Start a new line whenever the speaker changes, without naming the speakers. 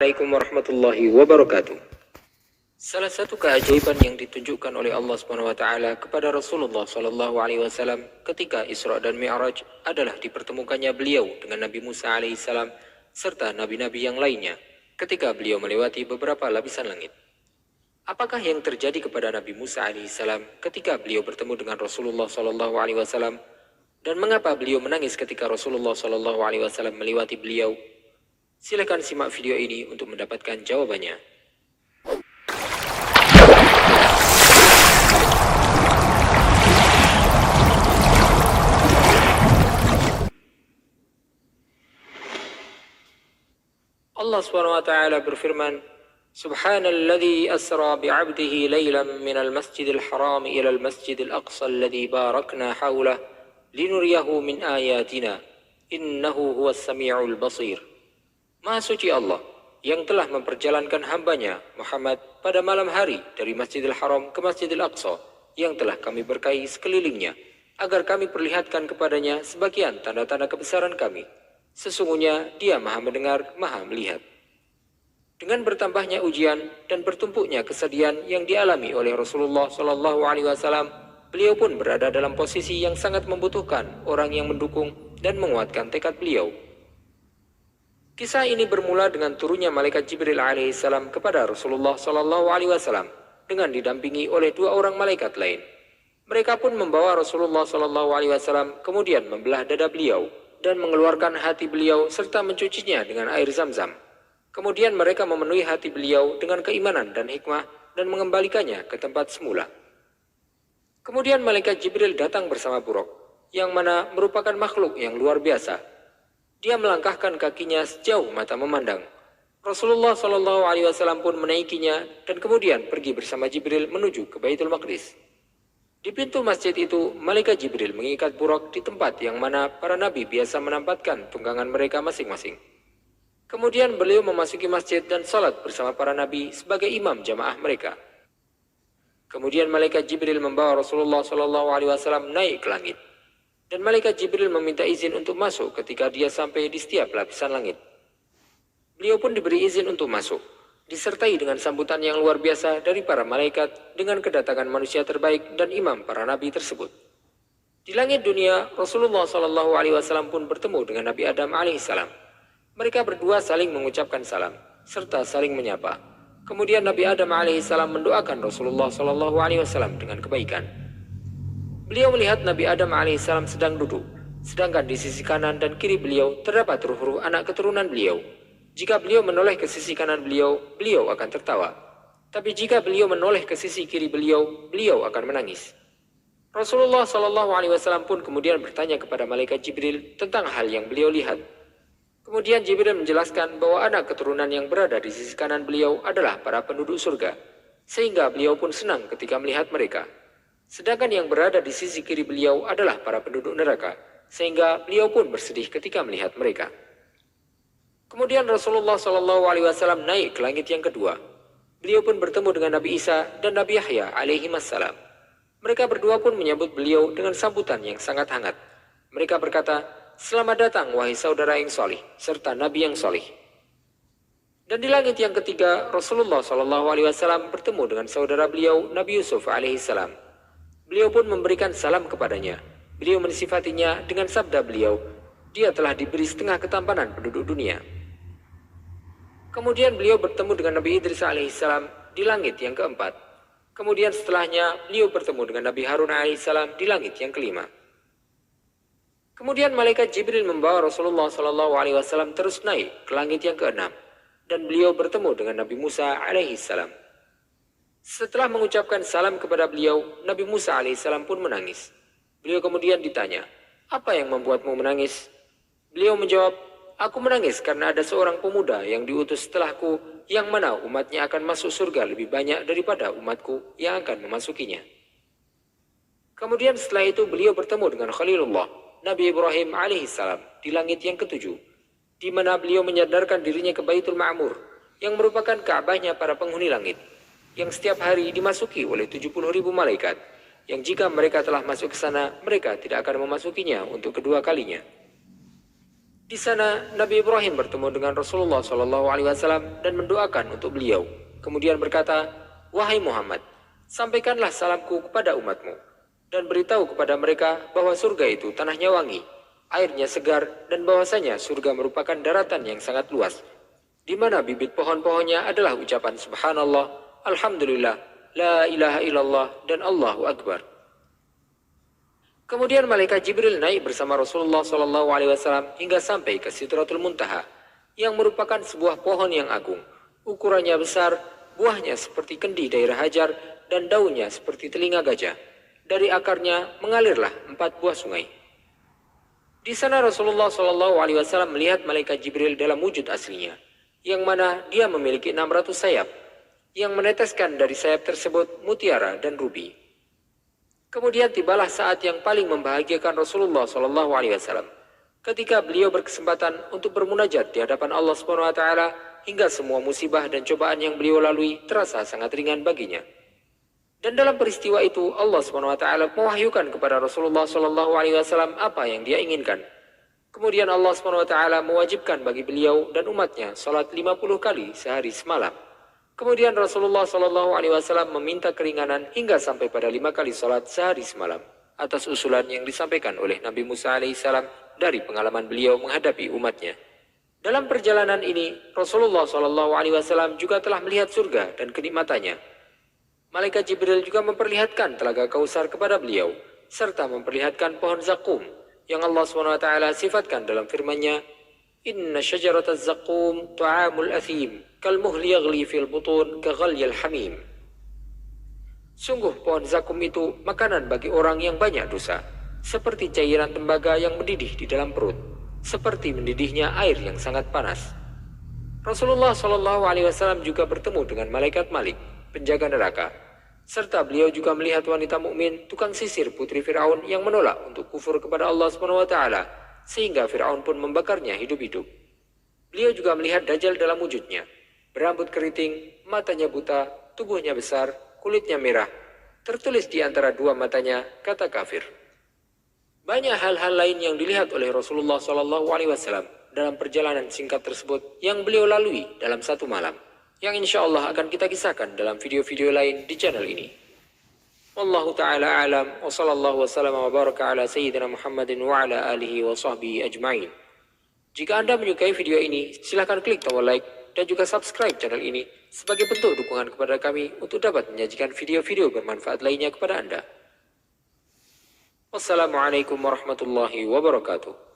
Assalamualaikum warahmatullahi wabarakatuh. Salah satu keajaiban yang ditunjukkan oleh Allah Subhanahu wa taala kepada Rasulullah sallallahu alaihi wasallam ketika Isra dan Mi'raj adalah dipertemukannya beliau dengan Nabi Musa alaihissalam serta nabi-nabi yang lainnya ketika beliau melewati beberapa lapisan langit. Apakah yang terjadi kepada Nabi Musa alaihissalam ketika beliau bertemu dengan Rasulullah sallallahu alaihi wasallam, dan mengapa beliau menangis ketika Rasulullah sallallahu alaihi wasallam melewati beliau? Silakan simak video ini untuk mendapatkan jawabannya. Allah Subhanahu wa taala berfirman, Subhanalladzi asra bi'abdihi laylan minal masjidil haram ilal masjidil aqsa alladzi barakna hawlah linuriyahu min ayatina innahu huwas sami'ul basir. Maha suci Allah yang telah memperjalankan hambanya Muhammad pada malam hari dari Masjidil Haram ke Masjidil Aqsa yang telah kami berkahi sekelilingnya, agar kami perlihatkan kepadanya sebagian tanda-tanda kebesaran kami. Sesungguhnya dia maha mendengar, maha melihat. Dengan bertambahnya ujian dan bertumpuknya kesedihan yang dialami oleh Rasulullah SAW, beliau pun berada dalam posisi yang sangat membutuhkan orang yang mendukung dan menguatkan tekad beliau. Kisah ini bermula dengan turunnya malaikat Jibril alaihissalam kepada Rasulullah SAW dengan didampingi oleh dua orang malaikat lain. Mereka pun membawa Rasulullah SAW kemudian membelah dada beliau dan mengeluarkan hati beliau serta mencucinya dengan air zam-zam. Kemudian mereka memenuhi hati beliau dengan keimanan dan hikmah dan mengembalikannya ke tempat semula. Kemudian malaikat Jibril datang bersama buruk, yang mana merupakan makhluk yang luar biasa. Dia melangkahkan kakinya sejauh mata memandang. Rasulullah SAW pun menaikinya dan kemudian pergi bersama Jibril menuju ke Baitul Maqdis. Di pintu masjid itu, malaikat Jibril mengikat buruk di tempat yang mana para nabi biasa menempatkan tunggangan mereka masing-masing. Kemudian beliau memasuki masjid dan salat bersama para nabi sebagai imam jamaah mereka. Kemudian malaikat Jibril membawa Rasulullah SAW naik ke langit. Dan malaikat Jibril meminta izin untuk masuk ketika dia sampai di setiap lapisan langit. Beliau pun diberi izin untuk masuk, disertai dengan sambutan yang luar biasa dari para malaikat dengan kedatangan manusia terbaik dan imam para nabi tersebut. Di langit dunia, Rasulullah SAW pun bertemu dengan Nabi Adam alaihissalam. Mereka berdua saling mengucapkan salam serta saling menyapa. Kemudian Nabi Adam alaihissalam mendoakan Rasulullah SAW dengan kebaikan. Beliau melihat Nabi Adam alaihissalam sedang duduk, sedangkan di sisi kanan dan kiri beliau terdapat ruh-ruh anak keturunan beliau. Jika beliau menoleh ke sisi kanan beliau, beliau akan tertawa. Tapi jika beliau menoleh ke sisi kiri beliau, beliau akan menangis. Rasulullah SAW pun kemudian bertanya kepada malaikat Jibril tentang hal yang beliau lihat. Kemudian Jibril menjelaskan bahwa anak keturunan yang berada di sisi kanan beliau adalah para penduduk surga, sehingga beliau pun senang ketika melihat mereka. Sedangkan yang berada di sisi kiri beliau adalah para penduduk neraka, sehingga beliau pun bersedih ketika melihat mereka. Kemudian Rasulullah SAW naik ke langit yang kedua. Beliau pun bertemu dengan Nabi Isa dan Nabi Yahya alaihimassalam. Mereka berdua pun menyambut beliau dengan sambutan yang sangat hangat. Mereka berkata, "Selamat datang wahai saudara yang solih, serta Nabi yang solih." Dan di langit yang ketiga, Rasulullah SAW bertemu dengan saudara beliau Nabi Yusuf alaihissalam. Beliau pun memberikan salam kepadanya. Beliau mensifatinya dengan sabda beliau, dia telah diberi setengah ketampanan penduduk dunia. Kemudian beliau bertemu dengan Nabi Idris alaihissalam di langit yang keempat. Kemudian setelahnya beliau bertemu dengan Nabi Harun alaihissalam di langit yang kelima. Kemudian malaikat Jibril membawa Rasulullah SAW terus naik ke langit yang keenam. Dan beliau bertemu dengan Nabi Musa alaihissalam. Setelah mengucapkan salam kepada beliau, Nabi Musa alaihissalam pun menangis. Beliau kemudian ditanya, "Apa yang membuatmu menangis?" Beliau menjawab, "Aku menangis karena ada seorang pemuda yang diutus setelahku, yang mana umatnya akan masuk surga lebih banyak daripada umatku yang akan memasukinya." Kemudian setelah itu beliau bertemu dengan Khalilullah, Nabi Ibrahim alaihissalam di langit yang ketujuh, di mana beliau menyadarkan dirinya ke Baitul Ma'mur, yang merupakan Ka'bahnya para penghuni langit, yang setiap hari dimasuki oleh 70.000 malaikat, yang jika mereka telah masuk ke sana, mereka tidak akan memasukinya untuk kedua kalinya. Di sana Nabi Ibrahim bertemu dengan Rasulullah SAW dan mendoakan untuk beliau. Kemudian berkata, "Wahai Muhammad, sampaikanlah salamku kepada umatmu dan beritahu kepada mereka bahwa surga itu tanahnya wangi, airnya segar, dan bahwasanya surga merupakan daratan yang sangat luas, di mana bibit pohon-pohonnya adalah ucapan Subhanallah, Alhamdulillah, La ilaha illallah, dan Allahu Akbar." Kemudian malaikat Jibril naik bersama Rasulullah SAW hingga sampai ke Sidratul Muntaha, yang merupakan sebuah pohon yang agung. Ukurannya besar, buahnya seperti kendi daerah hajar, dan daunnya seperti telinga gajah. Dari akarnya mengalirlah 4 buah sungai. Di sana Rasulullah SAW melihat malaikat Jibril dalam wujud aslinya, yang mana dia memiliki 600 sayap, yang meneteskan dari sayap tersebut mutiara dan rubi. Kemudian tibalah saat yang paling membahagiakan Rasulullah SAW, ketika beliau berkesempatan untuk bermunajat di hadapan Allah SWT, hingga semua musibah dan cobaan yang beliau lalui terasa sangat ringan baginya. Dan dalam peristiwa itu Allah SWT mewahyukan kepada Rasulullah SAW apa yang dia inginkan. Kemudian Allah SWT mewajibkan bagi beliau dan umatnya salat 50 kali sehari semalam. Kemudian Rasulullah SAW meminta keringanan hingga sampai pada 5 kali salat sehari semalam, atas usulan yang disampaikan oleh Nabi Musa alaihissalam dari pengalaman beliau menghadapi umatnya. Dalam perjalanan ini, Rasulullah SAW juga telah melihat surga dan kenikmatannya. Malaikat Jibril juga memperlihatkan telaga Kausar kepada beliau, serta memperlihatkan pohon zakum yang Allah SWT sifatkan dalam firman-Nya, "Inna syajarataz zakum ta'amul athim, kalmuhli yaghli fil butun kaghalyil hamim." Sungguh pohon zakum itu makanan bagi orang yang banyak dosa, seperti cairan tembaga yang mendidih di dalam perut, seperti mendidihnya air yang sangat panas. Rasulullah SAW juga bertemu dengan malaikat Malik, penjaga neraka, serta beliau juga melihat wanita mukmin tukang sisir putri Fir'aun yang menolak untuk kufur kepada Allah SWT, sehingga Fir'aun pun membakarnya hidup-hidup. Beliau juga melihat Dajjal dalam wujudnya, berambut keriting, matanya buta, tubuhnya besar, kulitnya merah. Tertulis di antara 2 matanya kata kafir. Banyak hal-hal lain yang dilihat oleh Rasulullah SAW dalam perjalanan singkat tersebut yang beliau lalui dalam 1 malam, yang insya Allah akan kita kisahkan dalam video-video lain di channel ini. Wallahu ta'ala alam, wa sallallahu wasallam wa baraka ala sayyidina Muhammadin wa ala alihi wa sahbihi ajma'in. Jika Anda menyukai video ini, silahkan klik tombol like dan juga subscribe channel ini sebagai bentuk dukungan kepada kami untuk dapat menyajikan video-video bermanfaat lainnya kepada Anda. Wassalamualaikum warahmatullahi wabarakatuh.